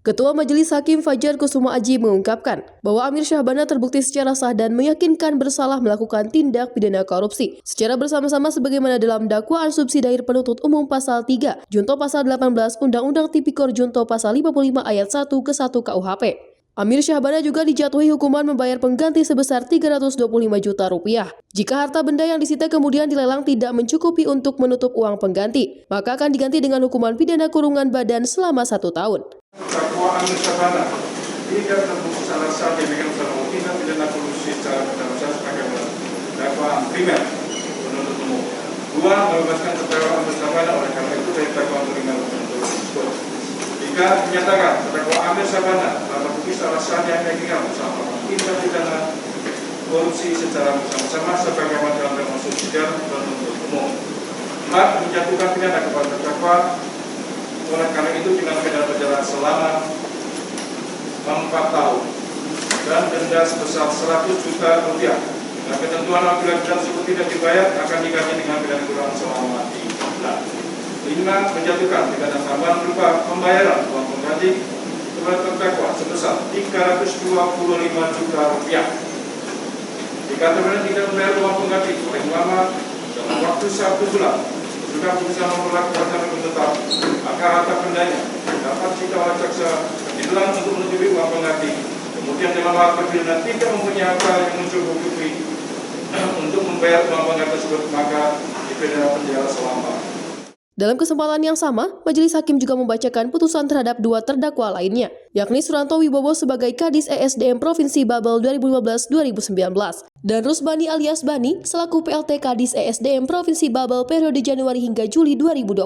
Ketua Majelis Hakim Fajar Kusuma Aji mengungkapkan bahwa Amir Syahbana terbukti secara sah dan meyakinkan bersalah melakukan tindak pidana korupsi secara bersama-sama sebagaimana dalam dakwaan subsidiar penuntut umum pasal 3, junto pasal 18 Undang-Undang Tipikor junto pasal 55 ayat 1 ke 1 KUHP. Amir Syahbana juga dijatuhi hukuman membayar pengganti sebesar 325 juta rupiah. Jika harta benda yang disita kemudian dilelang tidak mencukupi untuk menutup uang pengganti, maka akan diganti dengan hukuman pidana kurungan badan selama 1 tahun. Terdakwa Amir Syahbana tidak terbukti salah satu dengan salah tindak pidana korupsi secara bersama-sama sebagaimana dakwaan primer penuntut umum. 2. Membebaskan terdakwa Amir Syahbana oleh karena itu dari dakwaan primer penuntut tersebut. 3. Menyatakan terdakwa Amir Syahbana telah terbukti salah satu yang meyakinkan bersama tindak pidana korupsi secara bersama-sama sebagaimana dalam dakwaan subsidiar penuntut umum. 4. Menjatuhkan pidana kepada terdakwa oleh karena itu dengan pidana penjara selama 4 tahun dan denda sebesar 100 juta rupiah. Dan ketentuan apabila denda tersebut tidak dibayar akan diganti dengan pidana kurungan selama 3 bulan. 5. Menjatuhkan pidana tambahan berupa pembayaran uang pengganti kepada terdakwa sebesar 325 juta rupiah. Jika terdakwa tidak membayar uang pengganti oleh ulama dalam waktu 1 bulan, juga bisa memperlakukan hukum tetap, maka harta bendanya dapat disita oleh jaksa dilarang untuk menutupi uang pengganti. Kemudian dalam hal pidana tidak mempunyai harta yang mencukupi untuk membayar uang pengganti tersebut, maka dipidana penjara selama. Dalam kesempatan yang sama, Majelis Hakim juga membacakan putusan terhadap 2 terdakwa lainnya, yakni Suranto Wibowo sebagai Kadis ESDM Provinsi Babel 2015-2019 dan Rusbani alias Bani selaku PLT Kadis ESDM Provinsi Babel periode Januari hingga Juli 2020.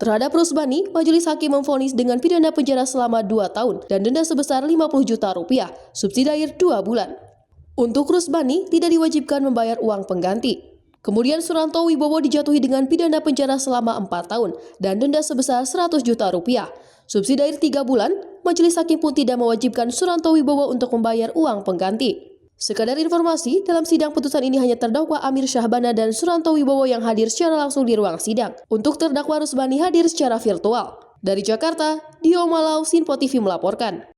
Terhadap Rusbani, Majelis Hakim memvonis dengan pidana penjara selama 2 tahun dan denda sebesar 50 juta rupiah, subsidiar 2 bulan. Untuk Rusbani, tidak diwajibkan membayar uang pengganti. Kemudian Suranto Wibowo dijatuhi dengan pidana penjara selama 4 tahun dan denda sebesar 100 juta rupiah. Subsidiar 3 bulan, Majelis Hakim pun tidak mewajibkan Suranto Wibowo untuk membayar uang pengganti. Sekadar informasi, dalam sidang putusan ini hanya terdakwa Amir Syahbana dan Suranto Wibowo yang hadir secara langsung di ruang sidang. Untuk terdakwa Rusbani hadir secara virtual. Dari Jakarta, Dio Malau, Sinpo TV melaporkan.